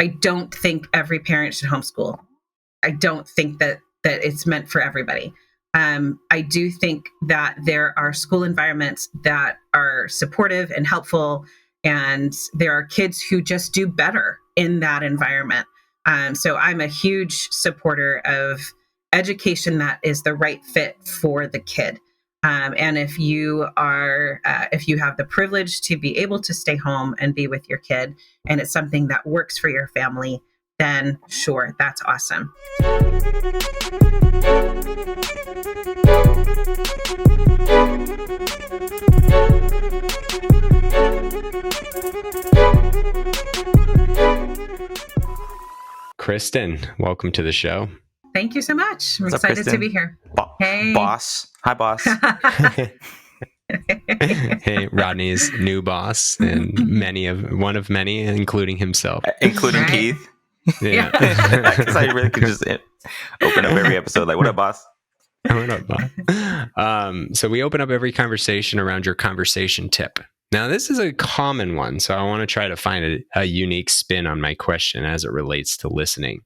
I don't think every parent should homeschool. I don't think that it's meant for everybody. I do think that there are school environments that are supportive and helpful, and there are kids who just do better in that environment. So I'm a huge supporter of education that is the right fit for the kid. And if you have the privilege to be able to stay home and be with your kid, and it's something that works for your family, then sure, that's awesome. Krysten, welcome to the show. Thank you so much. I'm What's excited up, to be here. Hey. Boss. Hi, boss. Hey, Rodney's new boss, and one of many, including himself. Including Right. Keith. Yeah. Because I really could just open up every episode like, what up, boss? What up, boss? So we open up every conversation around your conversation tip. Now, this is a common one, so I want to try to find a unique spin on my question as it relates to listening.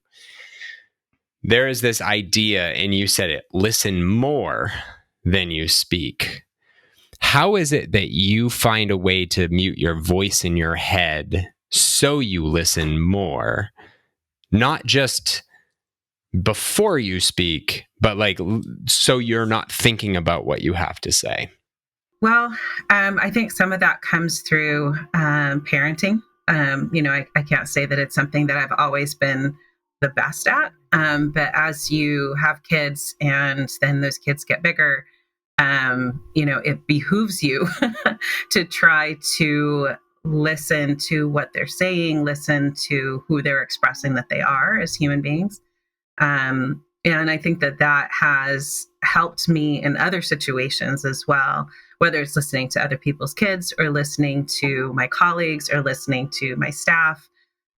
There is this idea, and you said it, listen more than you speak. How is it that you find a way to mute your voice in your head so you listen more? Not just before you speak, but like so you're not thinking about what you have to say. Well, I think some of that comes through parenting. I can't say that it's something that I've always been the best at. But as you have kids and then those kids get bigger, it behooves you to try to listen to what they're saying, listen to who they're expressing that they are as human beings. And I think that has helped me in other situations as well, whether it's listening to other people's kids or listening to my colleagues or listening to my staff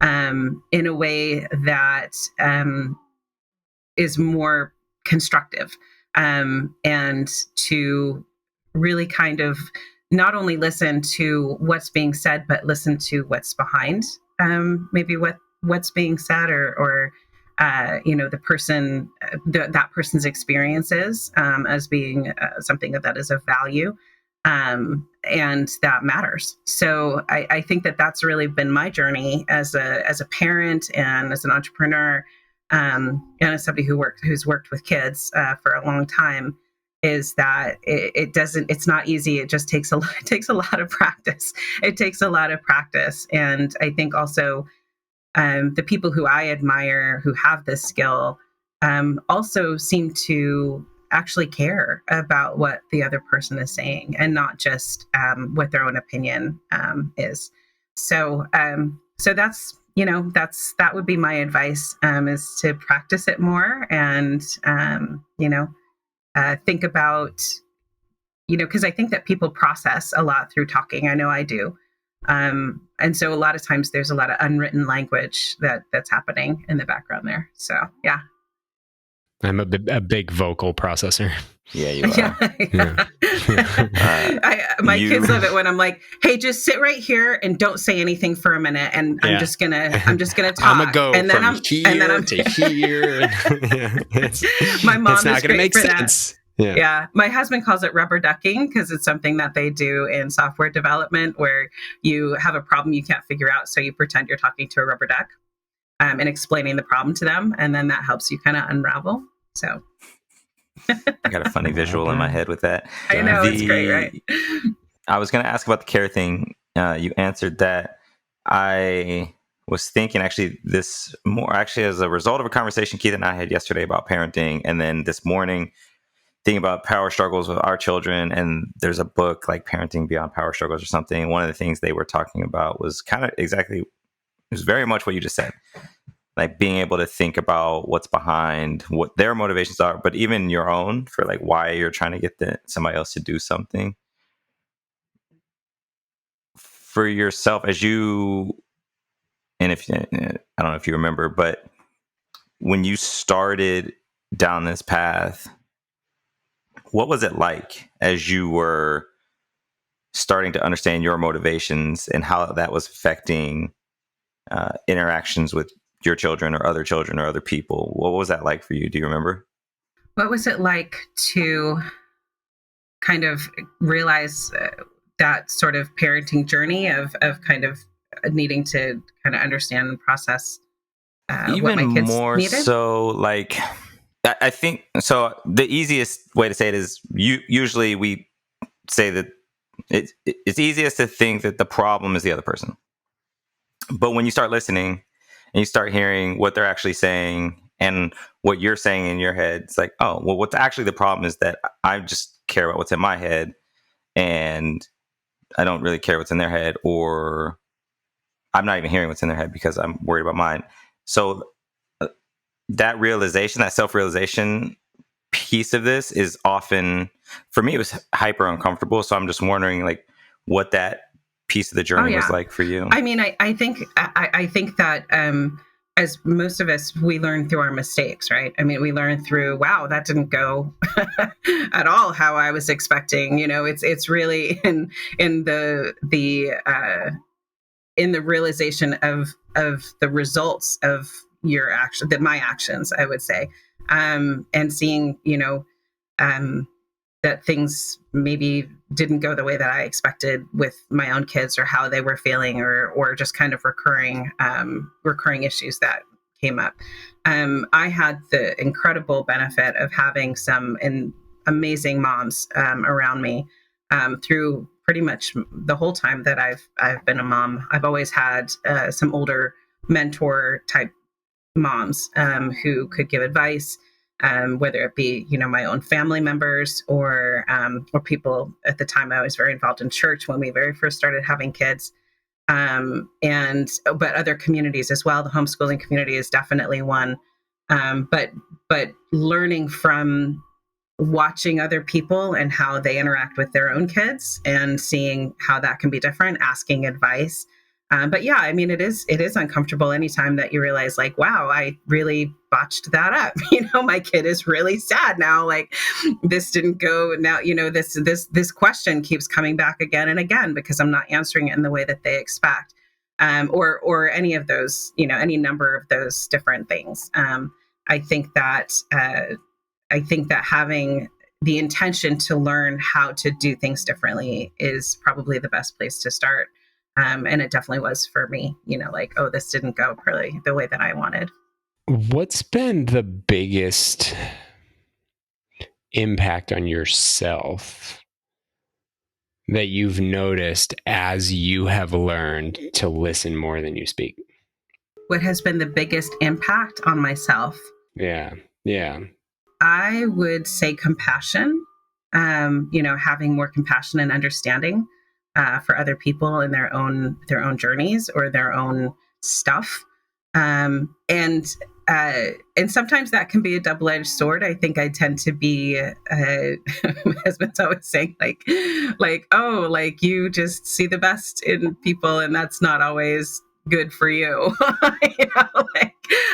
in a way that is more constructive, and to really kind of not only listen to what's being said, but listen to what's behind maybe what's being said or the person, that person's experiences as being something that is of value, and that matters. So I think that's really been my journey as a parent and as an entrepreneur, and as somebody who's worked with kids for a long time, is that it's not easy. It just takes a lot of practice. It takes a lot of practice, and I think also. The people who I admire who have this skill also seem to actually care about what the other person is saying and not just what their own opinion is. So that would be my advice, is to practice it more and think about, because I think that people process a lot through talking. I know I do. And so a lot of times there's a lot of unwritten language that's happening in the background there. So, yeah. I'm a big vocal processor. Yeah, you are. Yeah. My kids love it when I'm like, "Hey, just sit right here and don't say anything for a minute, and I'm just gonna talk." I'm gonna go and then from here to here. My mom it's not is gonna great make for sense. that. Yeah. My husband calls it rubber ducking because it's something that they do in software development where you have a problem you can't figure out. So you pretend you're talking to a rubber duck and explaining the problem to them. And then that helps you kind of unravel. So I got a funny visual in my head with that. I know, it's great, right? I was going to ask about the care thing. You answered that. I was thinking actually as a result of a conversation Keith and I had yesterday about parenting. And then this morning, thinking about power struggles with our children, and there's a book like Parenting Beyond Power Struggles or something. One of the things they were talking about was it was very much what you just said, like being able to think about what's behind what their motivations are, but even your own for like why you're trying to get somebody else to do something for yourself and if I don't know if you remember, but when you started down this path, what was it like as you were starting to understand your motivations and how that was affecting interactions with your children or other people. What was that like for you? Do you remember? What was it like to kind of realize that sort of parenting journey of kind of needing to kind of understand and process Even what my kids more needed? so, like, I think so. The easiest way to say it is usually we say that it's easiest to think that the problem is the other person. But when you start listening and you start hearing what they're actually saying and what you're saying in your head, it's like, oh, well, what's actually the problem is that I just care about what's in my head and I don't really care what's in their head, or I'm not even hearing what's in their head because I'm worried about mine. So that realization, that self-realization piece of this is often, for me, it was hyper uncomfortable. So I'm just wondering, like, what that piece of the journey was like for you. I mean, I think that as most of us, we learn through our mistakes, right? I mean, we learn through, wow, that didn't go at all how I was expecting. You know, it's really in the realization of the results of your action, my actions, I would say, and seeing, that things maybe didn't go the way that I expected with my own kids, or how they were feeling, or just kind of recurring issues that came up. I had the incredible benefit of having some amazing moms around me through pretty much the whole time that I've been a mom. I've always had some older mentor type moms who could give advice, whether it be, my own family members or people. At the time, I was very involved in church when we very first started having kids, but other communities as well. The homeschooling community is definitely one, but learning from watching other people and how they interact with their own kids and seeing how that can be different, asking advice. But yeah, I mean, it is uncomfortable anytime that you realize, like, wow, I really botched that up. My kid is really sad now. Like, this didn't go now, this question keeps coming back again and again because I'm not answering it in the way that they expect. Or any of those, any number of those different things. I think that having the intention to learn how to do things differently is probably the best place to start. And it definitely was for me, like, oh, this didn't go really the way that I wanted. What's been the biggest impact on yourself that you've noticed as you have learned to listen more than you speak? What has been the biggest impact on myself? Yeah. I would say compassion, having more compassion and understanding for other people and their own journeys or their own stuff. And sometimes that can be a double-edged sword. I think I tend to be, my husband's always saying, oh, like, you just see the best in people and that's not always good for you.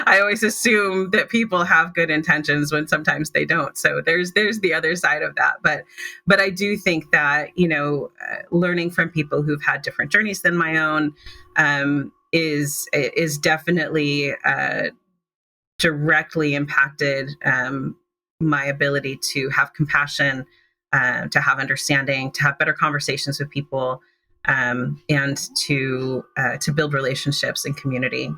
I always assume that people have good intentions when sometimes they don't. So there's the other side of that. But I do think that, learning from people who've had different journeys than my own is definitely directly impacted my ability to have compassion, to have understanding, to have better conversations with people, and to build relationships and community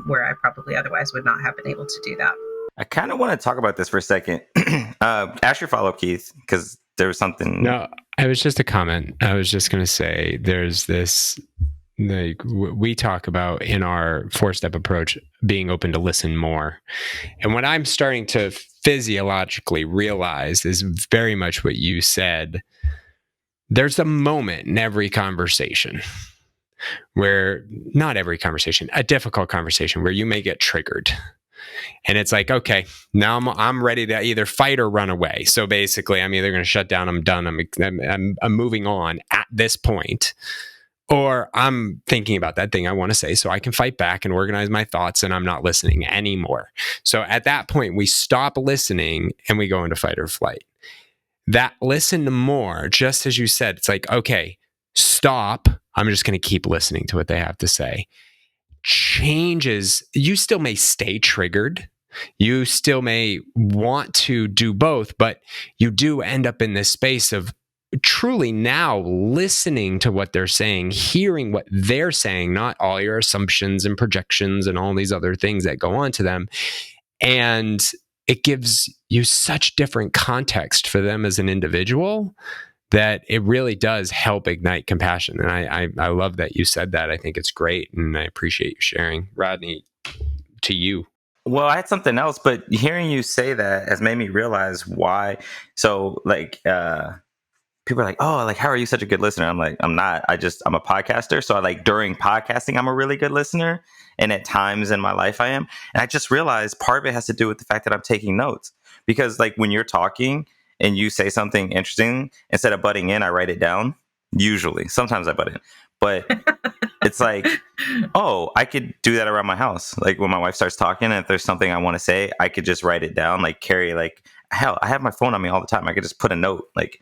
where I probably otherwise would not have been able to do that. I kind of want to talk about this for a second. Ask your follow-up, Keith, because there was something. No, it was just a comment. I was just going to say there's this, like, we talk about in our 4-step approach, being open to listen more. And what I'm starting to physiologically realize is very much what you said. There's a moment in every conversation where, not every conversation, a difficult conversation where you may get triggered. And it's like, okay, now I'm ready to either fight or run away. So basically, I'm either going to shut down, I'm done, I'm moving on at this point, or I'm thinking about that thing I want to say so I can fight back and organize my thoughts and I'm not listening anymore. So at that point, we stop listening and we go into fight or flight. That listen more, just as you said, it's like, okay, stop. I'm just going to keep listening to what they have to say. changes. You still may stay triggered. You still may want to do both, but you do end up in this space of truly now listening to what they're saying, hearing what they're saying, not all your assumptions and projections and all these other things that go on to them. And it gives you such different context for them as an individual that it really does help ignite compassion. And I love that you said that. I think it's great. And I appreciate you sharing. Rodney, to you. Well, I had something else, but hearing you say that has made me realize why. So like, people are like, oh, like, how are you such a good listener? I'm like, I'm not. I'm a podcaster. So during podcasting, I'm a really good listener. And at times in my life I am. And I just realized part of it has to do with the fact that I'm taking notes. Because like when you're talking and you say something interesting, instead of butting in, I write it down. Usually. Sometimes I butt in. But it's like, oh, I could do that around my house. Like when my wife starts talking and if there's something I want to say, I could just write it down. Like hell, I have my phone on me all the time. I could just put a note like,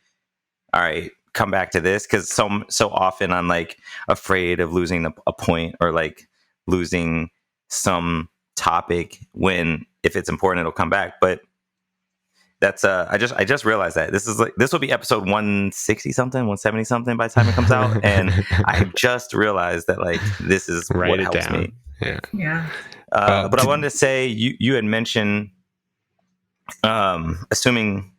all right, come back to this. Cause so often I'm like afraid of losing a point or like losing some topic when if it's important, it'll come back. But that's I just realized that this will be episode 160 something, 170 something by the time it comes out. And I just realized that like this is what helps me. Yeah. But I wanted to say you had mentioned assuming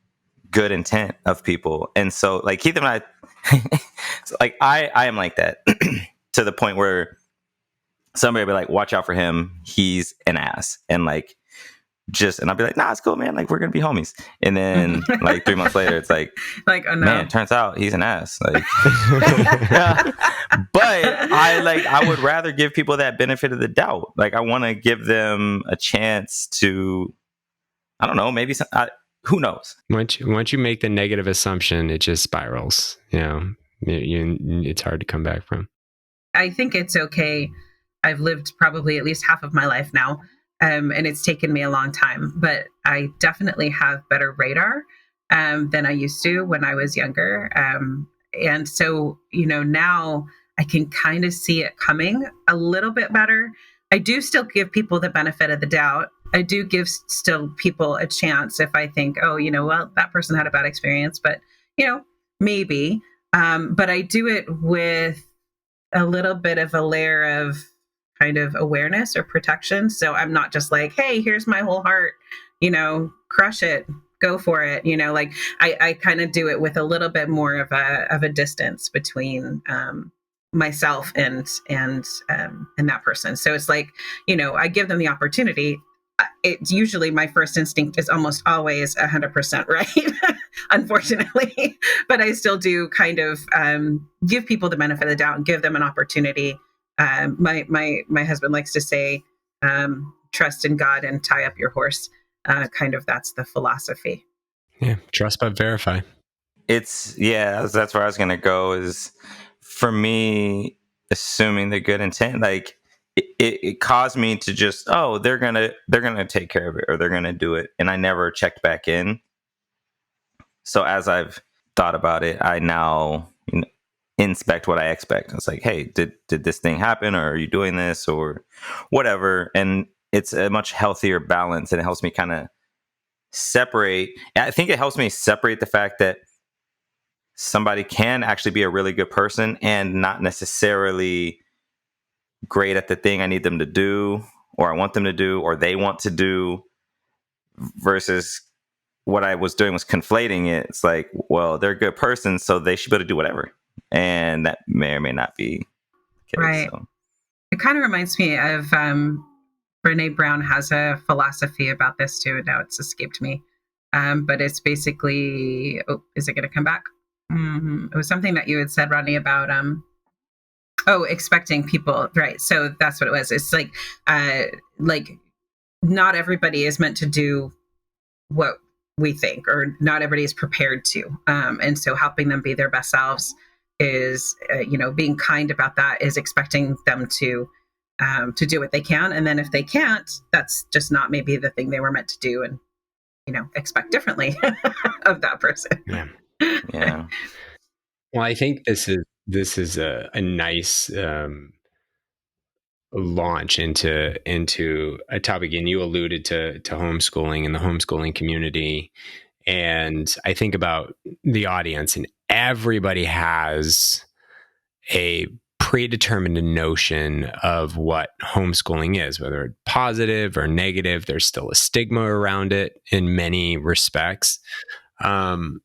good intent of people. And so like Keith and I so, like I am like that to the point where somebody will be like, watch out for him, he's an ass. And like and I'll be like, nah, it's cool, man. Like we're gonna be homies. And then like 3 months later, it's like oh no, man, it turns out he's an ass. Like but I would rather give people that benefit of the doubt. Like I want to give them a chance to, I don't know, maybe who knows? Once you make the negative assumption, it just spirals. It's hard to come back from. I think it's okay. I've lived probably at least half of my life now, and it's taken me a long time. But I definitely have better radar than I used to when I was younger. And so, now I can kind of see it coming a little bit better. I do still give people the benefit of the doubt. I do give still people a chance if I think, oh, well, that person had a bad experience, but, maybe. But I do it with a little bit of a layer of kind of awareness or protection. So I'm not just like, hey, here's my whole heart, crush it, go for it. Like I kind of do it with a little bit more of a distance between myself and that person. So it's like, I give them the opportunity. It's usually my first instinct is almost always 100% right, unfortunately. But I still do kind of give people the benefit of the doubt and give them an opportunity. My husband likes to say, trust in God and tie up your horse. Kind of that's the philosophy. Yeah, trust but verify. That's where I was going to go is for me, assuming the good intent, like it caused me to just, they're gonna take care of it or they're gonna do it, and I never checked back in. So as I've thought about it, I now inspect what I expect. It's like, hey, did this thing happen, or are you doing this, or whatever? And it's a much healthier balance, and it helps me kind of separate. I think it helps me separate the fact that somebody can actually be a really good person and not necessarily great at the thing I need them to do, or I want them to do, or they want to do, versus what I was doing was conflating it. It's like, well, they're a good person, so they should be able to do whatever. And that may or may not be the case. Right. So. It kind of reminds me of Brene Brown has a philosophy about this too. Now it's escaped me. But it's basically, is it going to come back? Mm-hmm. It was something that you had said, Rodney, about expecting people, right? So that's what it was. It's like not everybody is meant to do what we think, or not everybody is prepared to. And so helping them be their best selves is, being kind about that, is expecting them to do what they can. And then if they can't, that's just not maybe the thing they were meant to do, and, expect differently of that person. Yeah. Well, I think this is a nice launch into a topic, and you alluded to homeschooling and the homeschooling community. And I think about the audience, and everybody has a predetermined notion of what homeschooling is, whether it's positive or negative. There's still a stigma around it in many respects. And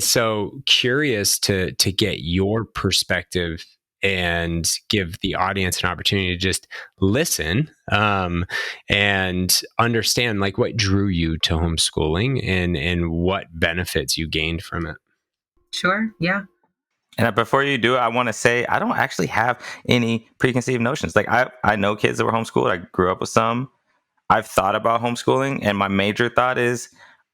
so curious to get your perspective and give the audience an opportunity to just listen and understand like what drew you to homeschooling and what benefits you gained from it. Sure. Yeah. And before you do it, I want to say I don't actually have any preconceived notions. Like I know kids that were homeschooled. I grew up with some. I've thought about homeschooling, and my major thought is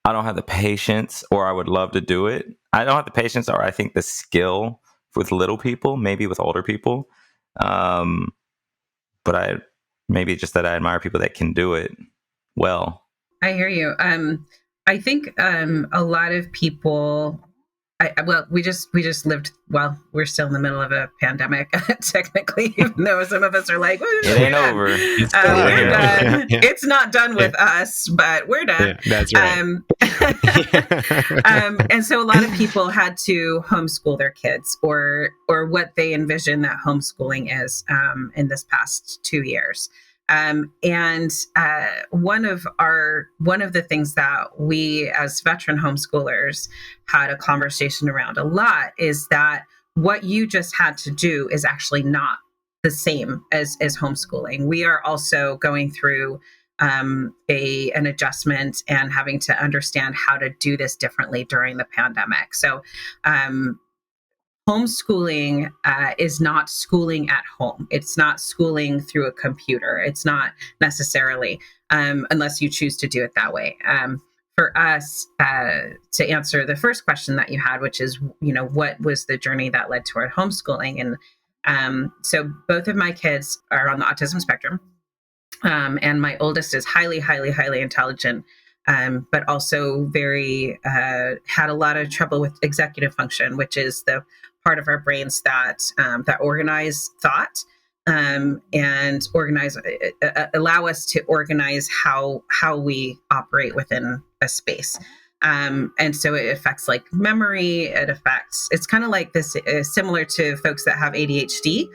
I don't have the patience, or I would love to do it. I don't have the patience, or I think the skill with little people, maybe with older people. But maybe just that I admire people that can do it well. I hear you. I think a lot of people. We just lived. Well, we're still in the middle of a pandemic, technically, even though some of us are like, it ain't over. We're done. Yeah. It's not done with us, but we're done. Yeah, that's right. And so a lot of people had to homeschool their kids, or what they envision that homeschooling is in this past 2 years. And one of the things that we as veteran homeschoolers had a conversation around a lot is that what you just had to do is actually not the same as homeschooling. We are also going through an adjustment and having to understand how to do this differently during the pandemic. So homeschooling is not schooling at home. It's not schooling through a computer. It's not necessarily, unless you choose to do it that way. For us, to answer the first question that you had, which is, what was the journey that led toward homeschooling? And so both of my kids are on the autism spectrum. And my oldest is highly, highly, highly intelligent. But also very had a lot of trouble with executive function, which is the part of our brains that organize thought and allow us to organize how we operate within a space. And so it affects like memory. It's kind of like this, similar to folks that have ADHD.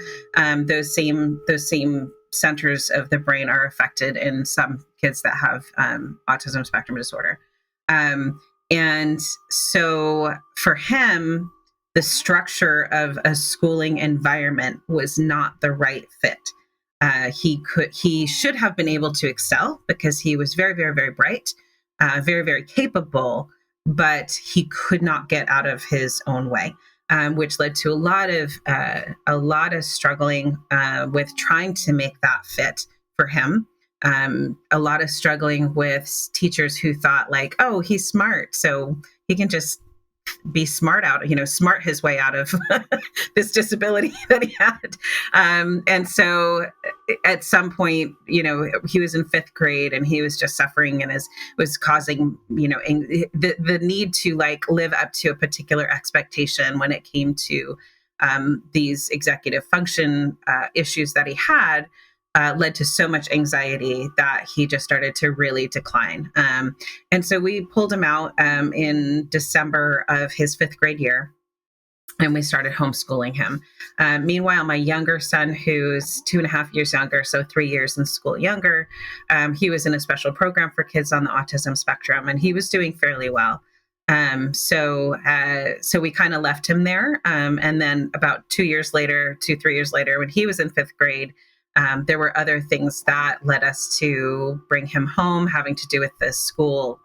Those same centers of the brain are affected in some kids that have autism spectrum disorder. And so for him, the structure of a schooling environment was not the right fit. He should have been able to excel because he was very, very, very bright, very, very capable, but he could not get out of his own way. Which led to a lot of struggling with trying to make that fit for him. A lot of struggling with teachers who thought like, oh, he's smart, so he can just be smart his way out of this disability that he had. And so at some point, he was in 5th grade and he was just suffering and was causing, the need to like live up to a particular expectation when it came to these executive function issues that he had. Led to so much anxiety that he just started to really decline. And so we pulled him out in December of his 5th grade year, and we started homeschooling him. Meanwhile, my younger son, who's 2.5 years younger, so 3 years in school younger, he was in a special program for kids on the autism spectrum, and he was doing fairly well. So we kind of left him there. And then about 3 years later, when he was in 5th grade, there were other things that led us to bring him home, having to do with the school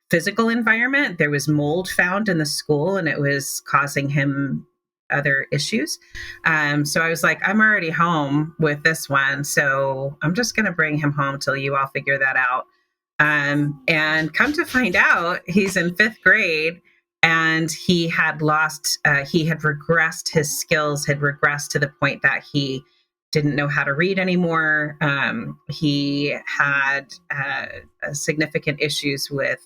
physical environment. There was mold found in the school, and it was causing him other issues. So I was like, I'm already home with this one, so I'm just going to bring him home till you all figure that out. And come to find out, he's in 5th grade. And he had regressed, his skills had regressed to the point that he didn't know how to read anymore. He had significant issues with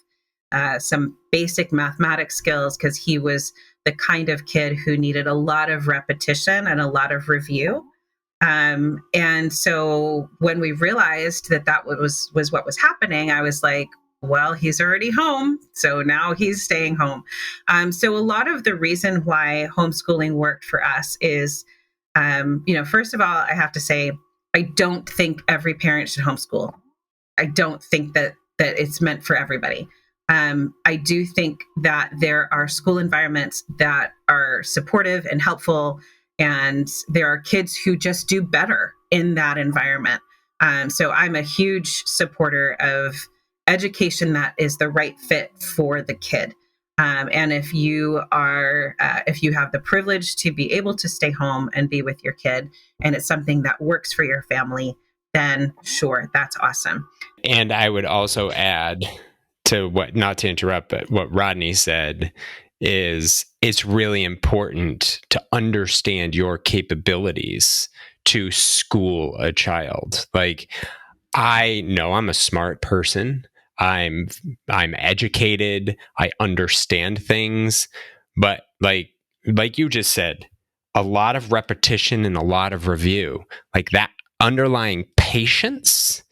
some basic mathematics skills because he was the kind of kid who needed a lot of repetition and a lot of review. And so when we realized that was what was happening, I was like, well, he's already home, so now he's staying home. So a lot of the reason why homeschooling worked for us is, first of all, I have to say, I don't think every parent should homeschool. I don't think that it's meant for everybody. I do think that there are school environments that are supportive and helpful, and there are kids who just do better in that environment. So I'm a huge supporter of education that is the right fit for the kid. And if you have the privilege to be able to stay home and be with your kid, and it's something that works for your family, then sure, that's awesome. And I would also add to what, not to interrupt, but what Rodney said is it's really important to understand your capabilities to school a child. Like, I know I'm a smart person. I'm educated. I understand things, but like you just said, a lot of repetition and a lot of review, like that underlying patience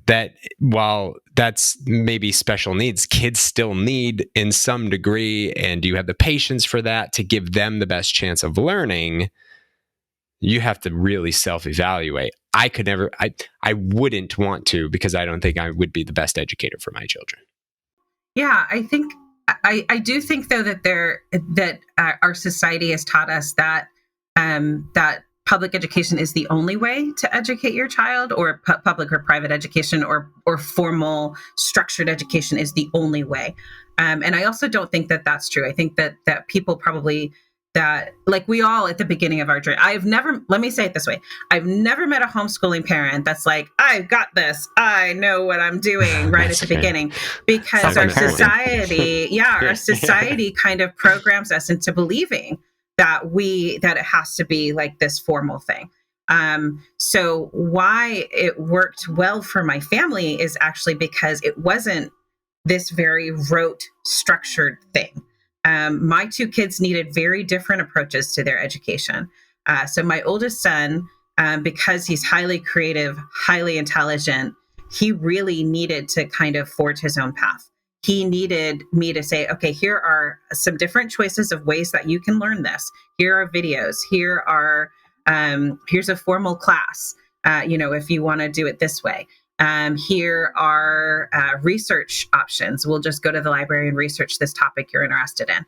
that, while that's maybe special needs, kids still need in some degree, and you have the patience for that to give them the best chance of learning, you have to really self-evaluate. I wouldn't want to, because I don't think I would be the best educator for my children. Yeah, I do think though that our society has taught us that that public education is the only way to educate your child, or public or private education, or formal structured education is the only way. And I also don't think that that's true. I think that people probably, that like we all at the beginning of our journey, let me say it this way. I've never met a homeschooling parent that's like, I've got this, I know what I'm doing right at the beginning, because our society, our society kind of programs us into believing that it has to be like this formal thing. So why it worked well for my family is actually because it wasn't this very rote, structured thing. My two kids needed very different approaches to their education. So my oldest son, because he's highly creative, highly intelligent, he really needed to kind of forge his own path. He needed me to say, okay, here are some different choices of ways that you can learn this. Here are videos. Here's a formal class, if you want to do it this way. Here are research options. We'll just go to the library and research this topic you're interested in.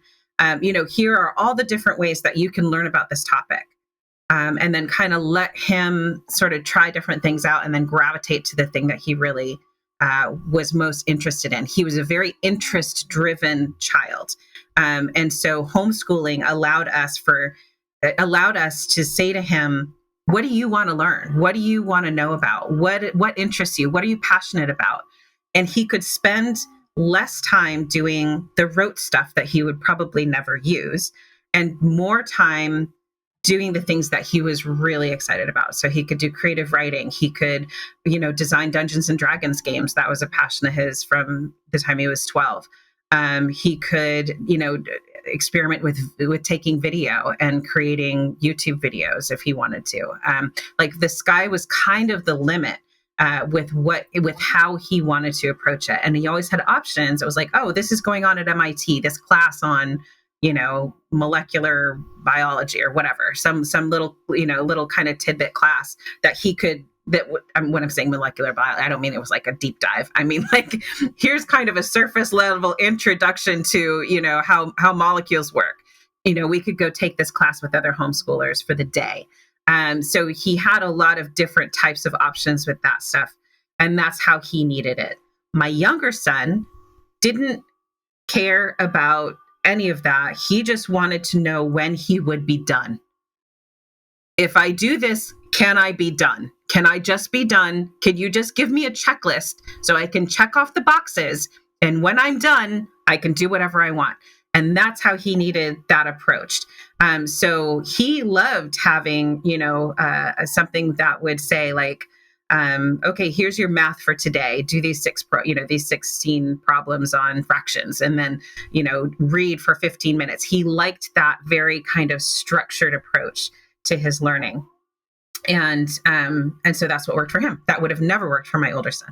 Here are all the different ways that you can learn about this topic. And then kind of let him sort of try different things out, and then gravitate to the thing that he really was most interested in. He was a very interest-driven child. And so homeschooling allowed us to say to him, what do you want to learn? What do you want to know about? What interests you? What are you passionate about? And he could spend less time doing the rote stuff that he would probably never use, and more time doing the things that he was really excited about. So he could do creative writing. He could, design Dungeons and Dragons games. That was a passion of his from the time he was 12. He could, experiment with taking video and creating YouTube videos if he wanted to. Like the sky was kind of the limit with how he wanted to approach it. And he always had options. It was like, oh, this is going on at MIT, this class on, molecular biology or whatever, some little, little kind of tidbit class that he could, when I'm saying molecular biology, I don't mean it was like a deep dive. I mean, like, here's kind of a surface level introduction to, how molecules work. We could go take this class with other homeschoolers for the day. So he had a lot of different types of options with that stuff. And that's how he needed it. My younger son didn't care about any of that. He just wanted to know when he would be done. If I do this, can I be done? Can I just be done? Could you just give me a checklist so I can check off the boxes? And when I'm done, I can do whatever I want. And that's how he needed that approached. So he loved having, something that would say like, okay, here's your math for today. Do these 16 problems on fractions, and then, read for 15 minutes. He liked that very kind of structured approach to his learning. And so that's what worked for him. That would have never worked for my older son.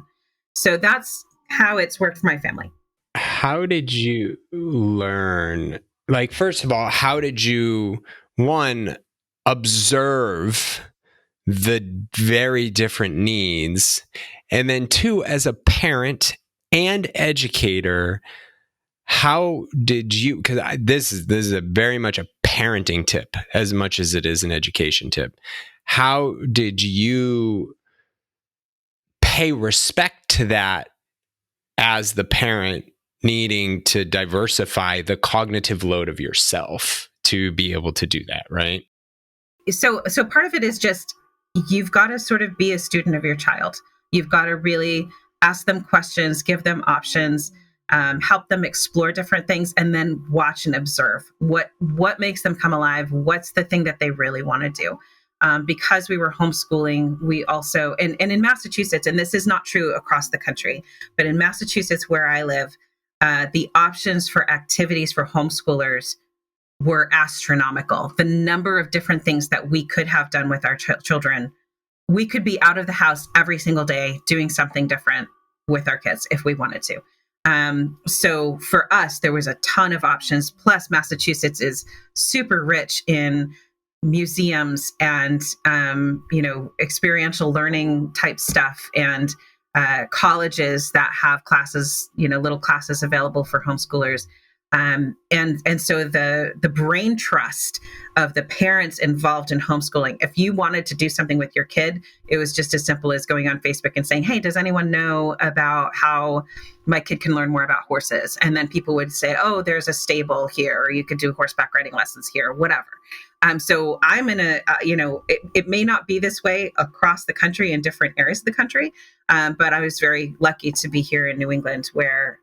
So that's how it's worked for my family. How did you learn? Like, first of all, how did you, one, observe the very different needs? And then two, as a parent and educator, how did you, because this is a very much a parenting tip as much as it is an education tip. How did you pay respect to that as the parent needing to diversify the cognitive load of yourself to be able to do that, right? So part of it is just, you've got to sort of be a student of your child. You've got to really ask them questions, give them options, help them explore different things, and then watch and observe what makes them come alive. What's the thing that they really want to do? Because we were homeschooling, we also, and in Massachusetts, and this is not true across the country, but in Massachusetts where I live, the options for activities for homeschoolers were astronomical. The number of different things that we could have done with our children. We could be out of the house every single day doing something different with our kids if we wanted to. So for us, there was a ton of options. Plus, Massachusetts is super rich in museums and, experiential learning type stuff, and colleges that have classes, little classes available for homeschoolers. And so the brain trust of the parents involved in homeschooling, if you wanted to do something with your kid, it was just as simple as going on Facebook and saying, hey, does anyone know about how my kid can learn more about horses? And then people would say, oh, there's a stable here, or you could do horseback riding lessons here, whatever. So I'm in it may not be this way across the country in different areas of the country, but I was very lucky to be here in New England where,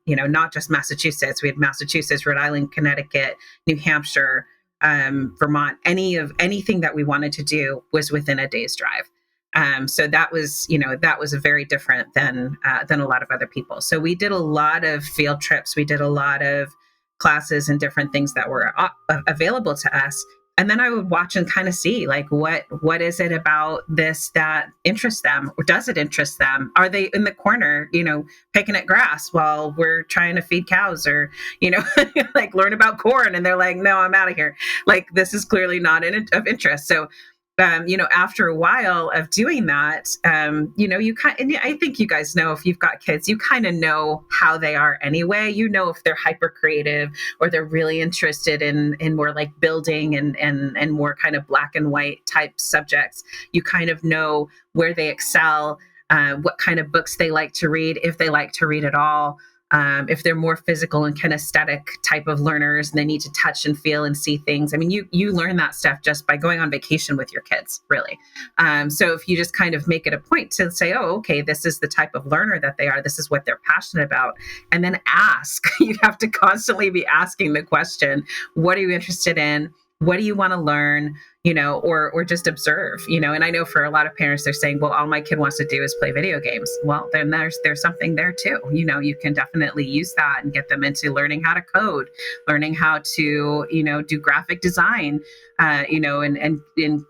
not just Massachusetts, we had Massachusetts, Rhode Island, Connecticut, New Hampshire, Vermont, anything that we wanted to do was within a day's drive. So that was very different than a lot of other people. So we did a lot of field trips. We did a lot of classes and different things that were available to us. And then I would watch and kind of see, like, what is it about this that interests them? Or does it interest them? Are they in the corner, picking at grass while we're trying to feed cows, or, like learn about corn? And they're like, no, I'm out of here. Like, this is clearly not of interest. So, after a while of doing that, you and I think you guys know, if you've got kids, you kind of know how they are anyway. If they're hyper creative or they're really interested in more like building and more kind of black and white type subjects. You kind of know where they excel, what kind of books they like to read, if they like to read at all. If they're more physical and kinesthetic type of learners and they need to touch and feel and see things. I mean, you learn that stuff just by going on vacation with your kids, really. So if you just kind of make it a point to say, oh, okay, this is the type of learner that they are, this is what they're passionate about, and then ask. You have to constantly be asking the question, what are you interested in? What do you want to learn? Or just observe, and I know for a lot of parents, they're saying, well, all my kid wants to do is play video games. Well, then there's something there too. You can definitely use that and get them into learning how to code, learning how to, do graphic design, and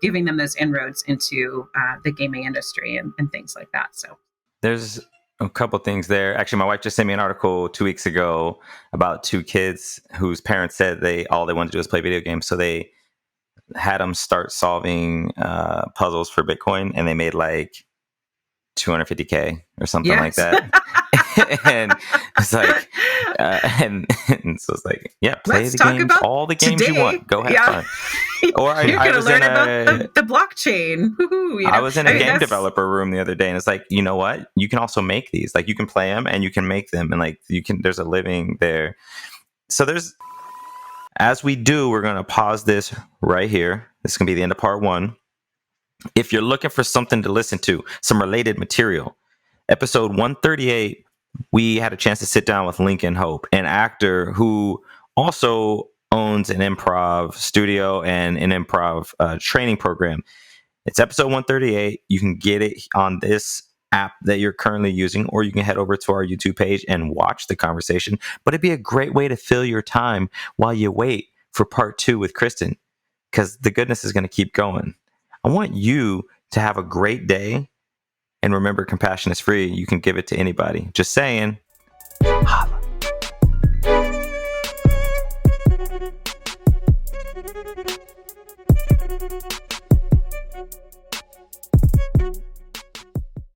giving them those inroads into the gaming industry and things like that. So there's a couple things there. Actually, my wife just sent me an article 2 weeks ago about two kids whose parents said all they wanted to do was play video games. So they had them start solving puzzles for Bitcoin, and they made like $250K or something like that. And it's like, and so it's like, yeah, play Let's the games, all the games today. You want. Go have fun. Or You're going to learn about the blockchain. I was in a game developer room the other day, and it's like, you know what? You can also make these. Like, you can play them and you can make them, and like there's a living there. So as we do, we're going to pause this right here. This is going to be the end of part 1. If you're looking for something to listen to, some related material, episode 138, we had a chance to sit down with Lincoln Hope, an actor who also owns an improv studio and an improv training program. It's episode 138. You can get it on this app that you're currently using, or you can head over to our YouTube page and watch the conversation. But it'd be a great way to fill your time while you wait for part 2 with Krysten, because the goodness is going to keep going. I want you to have a great day. And remember, compassion is free. You can give it to anybody. Just saying.